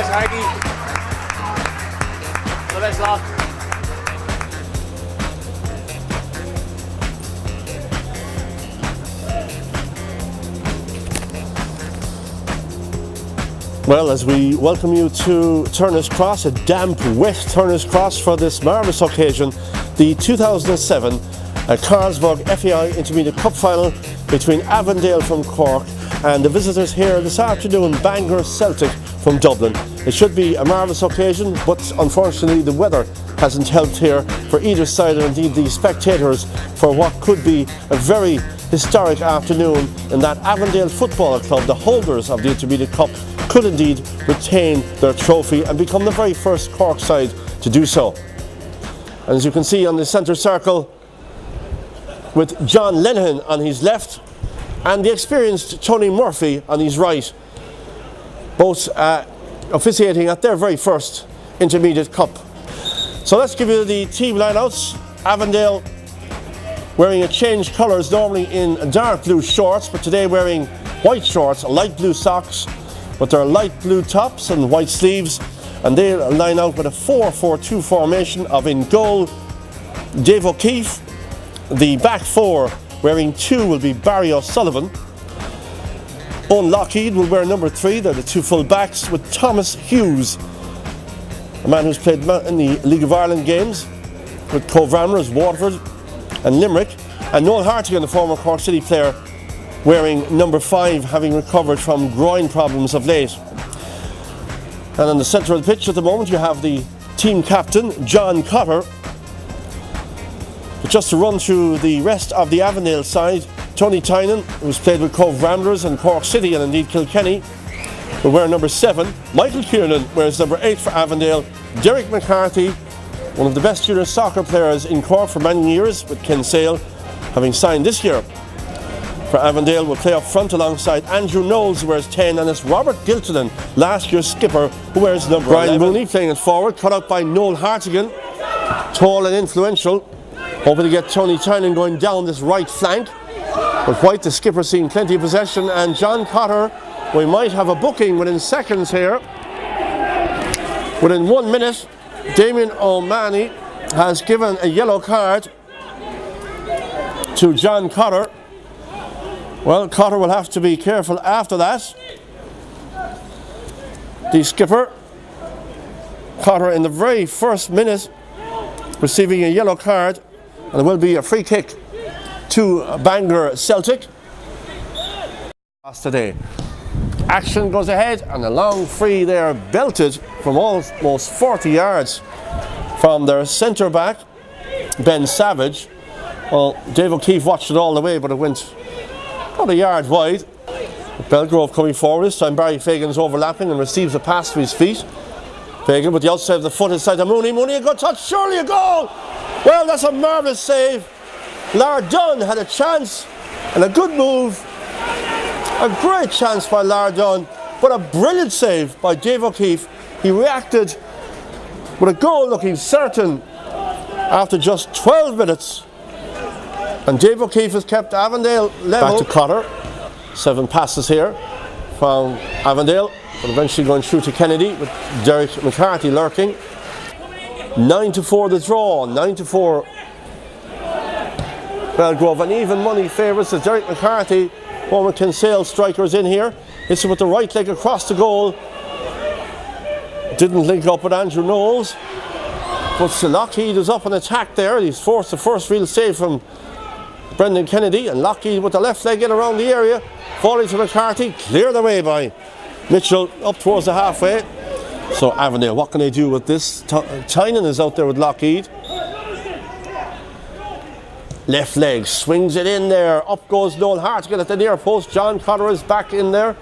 much, Harky. The best luck. Well, as we welcome you to Turner's Cross, a damp, wet Turner's Cross for this marvellous occasion, the 2007 Carlsberg FAI Intermediate Cup Final between Avondale from Cork and the visitors here this afternoon, Bangor Celtic from Dublin. It should be a marvellous occasion, but unfortunately the weather hasn't helped here for either side, and indeed the spectators, for what could be a very historic afternoon in that Avondale Football Club, the holders of the Intermediate Cup, could indeed retain their trophy and become the very first Cork side to do so. And as you can see on the centre circle, with John Lenihan on his left and the experienced Tony Murphy on his right, both officiating at their very first Intermediate Cup. So let's give you the team lineouts. Avondale wearing a changed colours, normally in dark blue shorts, but today wearing white shorts, light blue socks with their light blue tops and white sleeves, and they line out with a 4-4-2 formation of in goal Dave O'Keefe. The back four wearing 2 will be Barry O'Sullivan. Owen Lockheed will wear number 3. They're the 2 full backs, with Thomas Hughes, a man who's played in the League of Ireland games with Cove Ramblers, Waterford and Limerick, and Noel Hartigan, the former Cork City player, wearing number 5, having recovered from groin problems of late. And on the centre of the pitch at the moment you have the team captain, John Cotter. But just to run through the rest of the Avondale side, Tony Tynan, who's played with Cove Ramblers and Cork City and indeed Kilkenny, will wear number 7. Michael Kiernan wears number 8 for Avondale. Derek McCarthy, one of the best junior soccer players in Cork for many years with Kinsale, having signed this year for Avondale, will play up front alongside Andrew Knowles, who wears 10, and it's Robert Giltonen, last year's skipper, who wears number 11. Brian Mooney playing it forward, cut out by Noel Hartigan, tall and influential, hoping to get Tony Tynan going down this right flank. But White, the skipper, seeing plenty of possession, and John Cotter, we might have a booking within seconds here. Within 1 minute, Damien O'Mahony has given a yellow card to John Cotter. Well, Cotter will have to be careful after that. The skipper, Cotter, in the very first minute, receiving a yellow card, and it will be a free kick to Bangor Celtic. Today, action goes ahead, and a long free there, belted from almost 40 yards from their centre back, Ben Savage. Well, Dave O'Keefe watched it all the way, but it went about a yard wide. Belgrove coming forward this time. Barry Fagan's overlapping and receives a pass to his feet. Fagan with the outside of the foot inside to Mooney. Mooney, a good touch, surely a goal! Well, that's a marvellous save. Lar Dunn had a chance and a good move. A great chance by Lar Dunn, but a brilliant save by Dave O'Keefe. He reacted with a goal looking certain after just 12 minutes. And Dave O'Keefe has kept Avondale level. Back to Cotter. 7 passes here from Avondale, but eventually going through to Kennedy with Derek McCarthy lurking. 9-4 the draw, 9-4 Belgrove, and even money favourites as Derek McCarthy, former Kinsale strikers, in here. Hits it with the right leg across the goal. Didn't link up with Andrew Knowles, but Lockheed is up on attack there. He's forced the first real save from Brendan Kennedy, and Lockheed with the left leg in around the area, falling to McCarthy, cleared away by Mitchell up towards the halfway. So Avondale, what can they do with this? Tynan is out there with Lockheed. Left leg, swings it in there, up goes Noel Hartigan at the near post. John Cotter is back in there.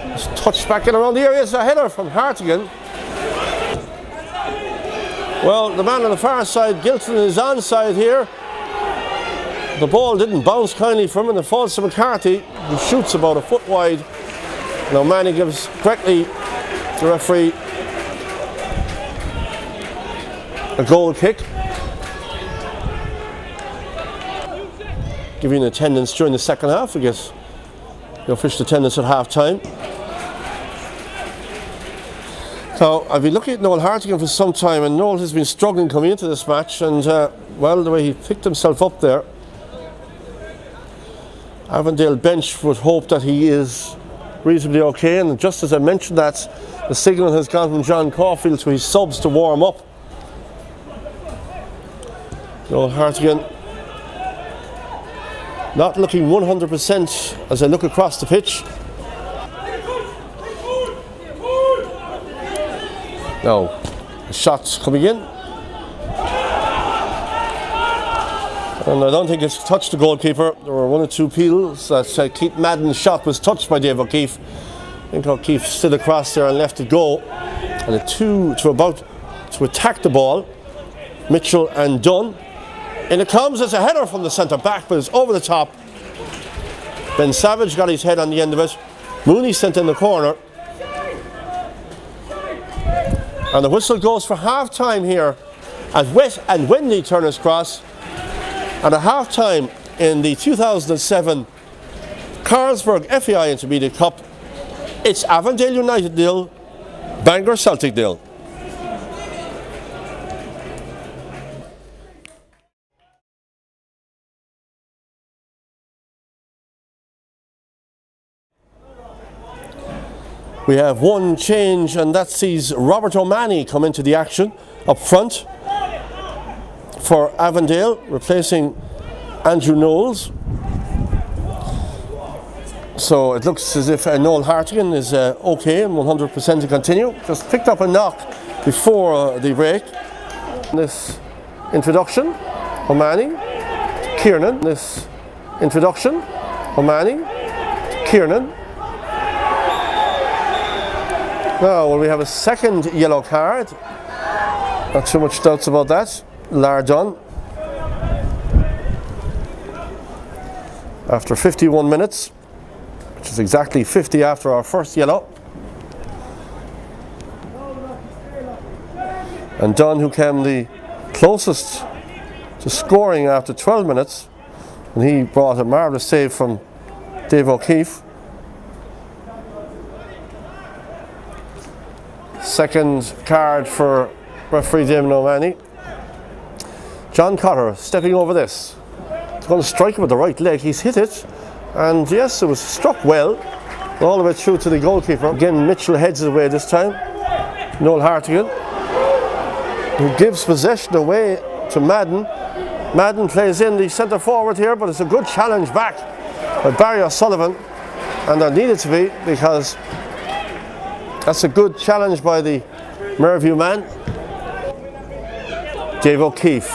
Just touched back in around the area. It's a header from Hartigan. Well, the man on the far side, Gilton, is onside here. The ball didn't bounce kindly from him, and it falls to McCarthy, who shoots about a foot wide. Now Manny gives correctly the referee a goal kick. Giving attendance during the second half, I guess. The official attendance at half time. Now, I've been looking at Noel Hartigan for some time, and Noel has been struggling coming into this match, and well, the way he picked himself up there, Avondale bench would hope that he is reasonably okay. And just as I mentioned that, the signal has gone from John Caulfield to his subs to warm up. Noel Hartigan not looking 100% as I look across the pitch. Now, the shot's coming in. And I don't think it's touched the goalkeeper. There were one or two peels that Keith Madden's shot was touched by Dave O'Keefe. I think O'Keefe slid across there and left it go. And the two to attack the ball, Mitchell and Dunn. In it comes, it's a header from the centre back, but it's over the top. Ben Savage got his head on the end of it. Mooney sent in the corner. And the whistle goes for half time here at Wet and Wendy Turner's Cross. And a half time in the 2007 Carlsberg FAI Intermediate Cup. It's Avondale United nil, Bangor Celtic nil. We have one change, and that sees Robert O'Mahony come into the action up front for Avondale, replacing Andrew Knowles. So it looks as if Noel Hartigan is okay and 100% to continue. Just picked up a knock before the break. This introduction, O'Mahony, Kiernan. This introduction, O'Mahony, Kiernan. Now, will we have a second yellow card? Not too much doubts about that. Lardon. After 51 minutes, which is exactly 50 after our first yellow. And Dunn, who came the closest to scoring after 12 minutes, and he brought a marvellous save from Dave O'Keefe. Second card for referee Damon O'Mahony. John Cotter stepping over this. He's going to strike it with the right leg. He's hit it, and yes, it was struck well, all the way through to the goalkeeper. Again, Mitchell heads it away this time. Noel Hartigan, who gives possession away to Madden. Madden plays in the centre forward here, but it's a good challenge back by Barry O'Sullivan, and there needed to be, because that's a good challenge by the Merview man. Dave O'Keefe,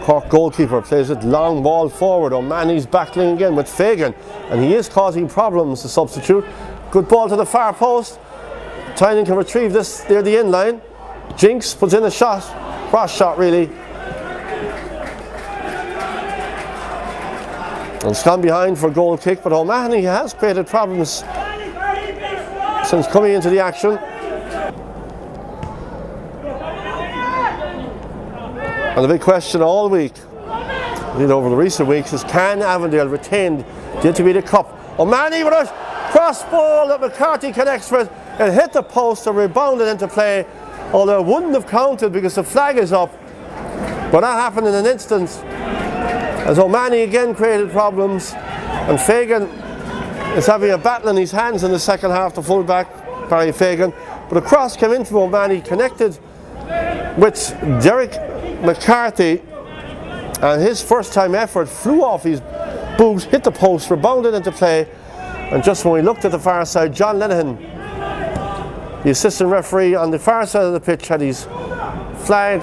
Cork goalkeeper, plays it long ball forward. O'Mahony's battling again with Fagan, and he is causing problems, the substitute. Good ball to the far post. Tynan can retrieve this near the end line. Jinks puts in a shot, cross shot really. And it's gone behind for a goal kick, but O'Mahony has created problems since coming into the action. And the big question all week, indeed over the recent weeks, is can Avondale retain the Intermediate Cup? O'Mahony with a cross ball that McCarthy connects with. It hit the post and rebounded into play, although it wouldn't have counted because the flag is up. But that happened in an instant as O'Mahony again created problems, and Fagan is having a battle in his hands in the second half, the full-back Barry Fagan. But a cross came in from O'Mahony, connected with Derek McCarthy, and his first-time effort flew off his boot, hit the post, rebounded into play. And just when we looked at the far side, John Lenihan, the assistant referee on the far side of the pitch, had his flag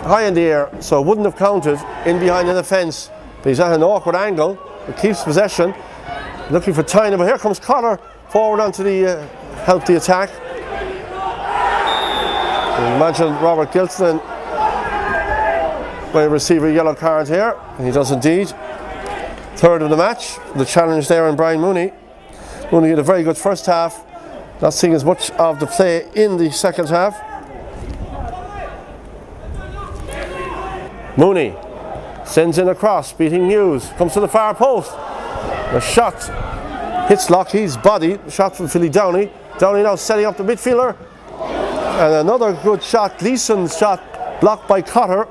high in the air, so it wouldn't have counted in behind the fence. But he's at an awkward angle. It keeps possession, looking for Tynan, but here comes Cotter forward onto the help the attack. Imagine Robert Gilson will receive a yellow card here, and he does indeed. Third of the match, the challenge there on Brian Mooney. Mooney had a very good first half, not seeing as much of the play in the second half. Mooney sends in a cross, beating Hughes, comes to the far post. A shot hits Lockheed's body, shot from Philly Downey. Downey now setting up the midfielder. And another good shot, Gleason's shot, blocked by Cotter.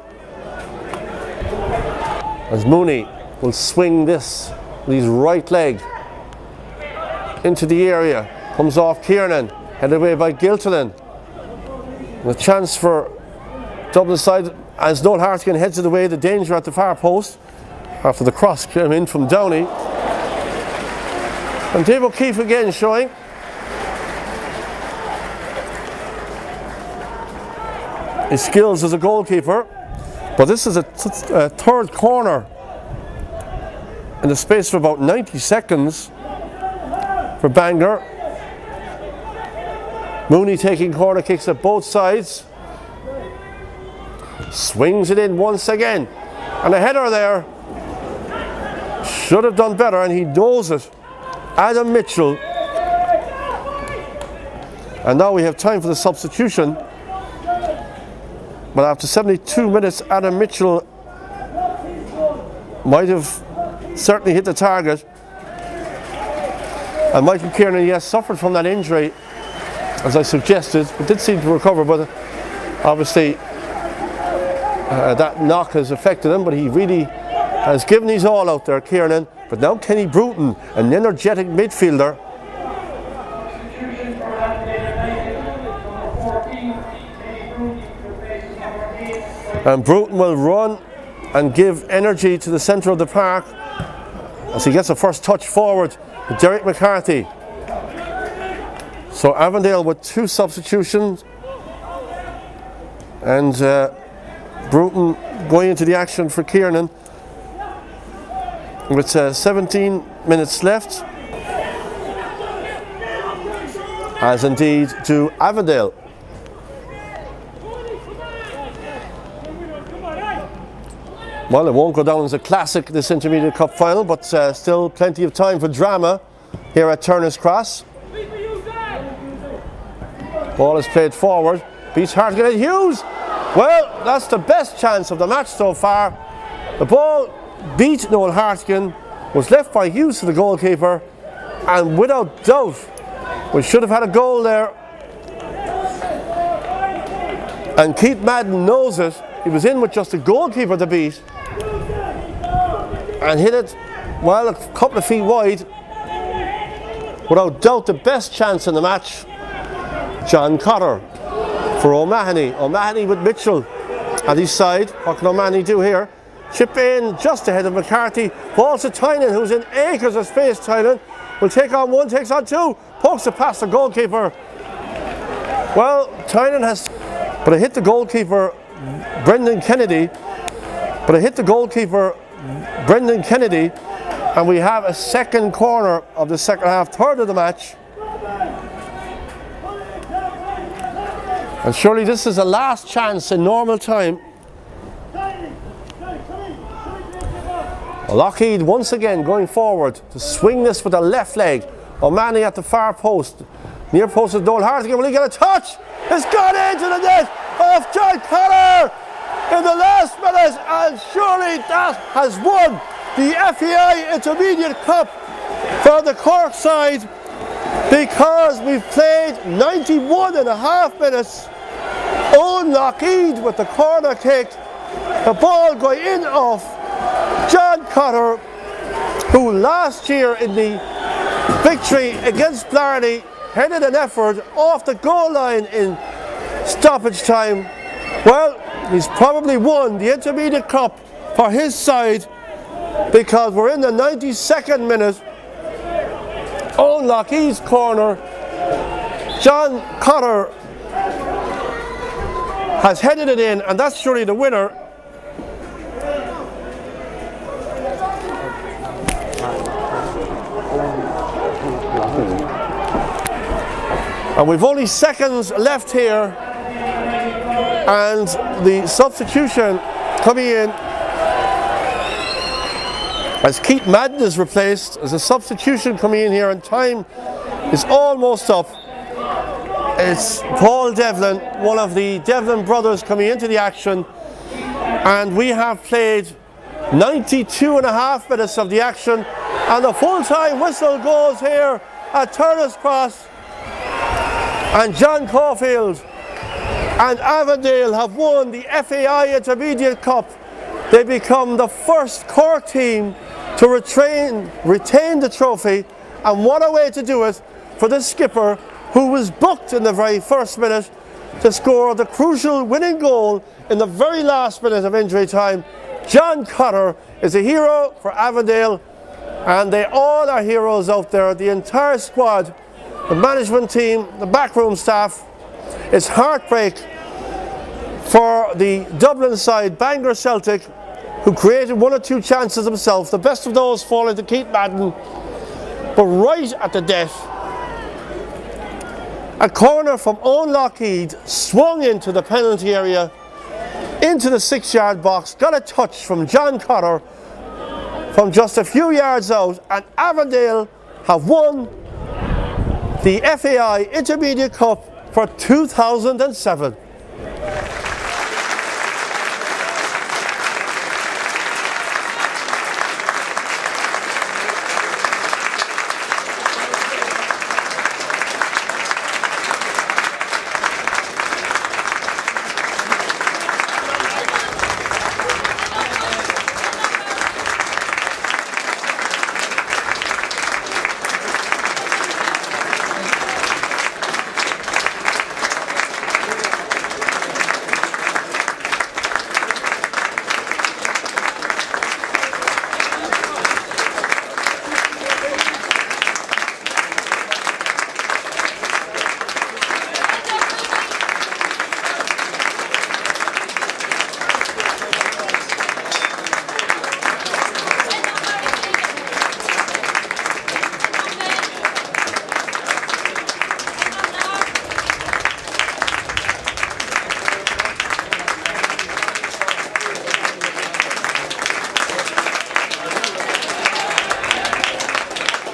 As Mooney will swing this with his right leg into the area. Comes off Kiernan, headed away by Giltolin. A chance for Dublin side as Noel Hartigan heads it away, the danger at the far post after the cross came in from Downey. And Dave O'Keefe again showing. His skills as a goalkeeper, but this is a third corner in the space of about 90 seconds for Bangor. Mooney taking corner kicks at both sides, swings it in once again, and a header there. Should have done better, and he knows it. Adam Mitchell. And now we have time for the substitution. But after 72 minutes, Adam Mitchell might have certainly hit the target. And Michael Kiernan, yes, suffered from that injury, as I suggested, but did seem to recover. But obviously, that knock has affected him. But he really has given his all out there, Kiernan. But now Kenny Bruton, an energetic midfielder. And Bruton will run and give energy to the centre of the park as he gets a first touch forward with Derek McCarthy. So Avondale with two substitutions, and Bruton going into the action for Kiernan with 17 minutes left, as indeed do Avondale. Well, it won't go down as a classic, this Intermediate Cup Final, but still plenty of time for drama here at Turner's Cross. Ball is played forward, beats Hartigan and Hughes. Well, that's the best chance of the match so far. The ball beat Noel Hartigan, was left by Hughes to the goalkeeper, and without doubt, we should have had a goal there. And Keith Madden knows it. He was in with just the goalkeeper to beat, and hit it, well, a couple of feet wide. Without doubt, the best chance in the match. John Cotter for O'Mahony. O'Mahony with Mitchell at his side. What can O'Mahony do here? Chip in just ahead of McCarthy. Ball to Tynan, who's in acres of space. Tynan will take on one, takes on two, pokes it past the goalkeeper. Well, Tynan has, but it hit the goalkeeper, Brendan Kennedy. And we have a second corner of the second half, third of the match. And surely this is a last chance in normal time. Lockheed once again going forward to swing this with the left leg. O'Mahony at the far post. Near post is Noel Hartigan. Will he get a touch? It's gone into the net of John Cotter in the last minute, and surely that has won the FAI Intermediate Cup for the Cork side, because we've played 91.5 minutes. Owen Lockheed with the corner kick, the ball going in off John Cotter, who last year in the victory against Blarney headed an effort off the goal line in stoppage time. Well, he's probably won the Intermediate Cup for his side, because we're in the 92nd minute. Owen Lockheed's corner, John Cotter has headed it in, and that's surely the winner. And we've only seconds left here, and the substitution coming in as Keith Madden is replaced. As a substitution coming in here, and time is almost up. It's Paul Devlin, one of the Devlin brothers, coming into the action, and we have played 92.5 minutes of the action, and the full-time whistle goes here at Turner's Cross, and John Caulfield and Avondale have won the FAI Intermediate Cup. They become the first Cork team to retain the trophy, and what a way to do it for the skipper, who was booked in the very first minute to score the crucial winning goal in the very last minute of injury time. John Cotter is a hero for Avondale, and they all are heroes out there, the entire squad, the management team, the backroom staff. It's heartbreak for the Dublin side, Bangor Celtic, who created one or two chances himself, the best of those falling to Keith Madden, but right at the death, a corner from Owen Lockheed swung into the penalty area, into the 6-yard box, got a touch from John Cotter from just a few yards out, and Avondale have won the FAI Intermediate Cup for 2007.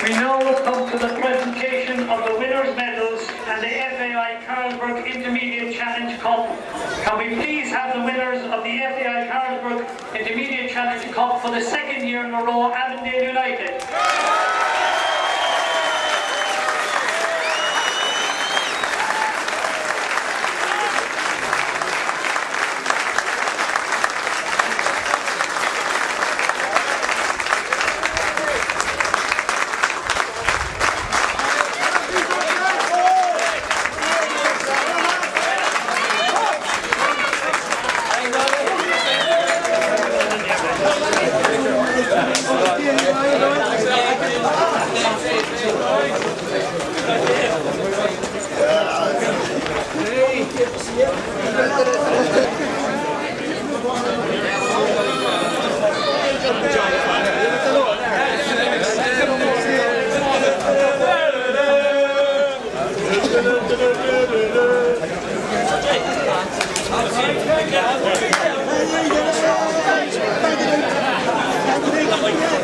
We now come to the presentation of the winners' medals and the FAI Carlsberg Intermediate Challenge Cup. Can we please have the winners of the FAI Carlsberg Intermediate Challenge Cup for the second year in a row, Avondale United? Thank you.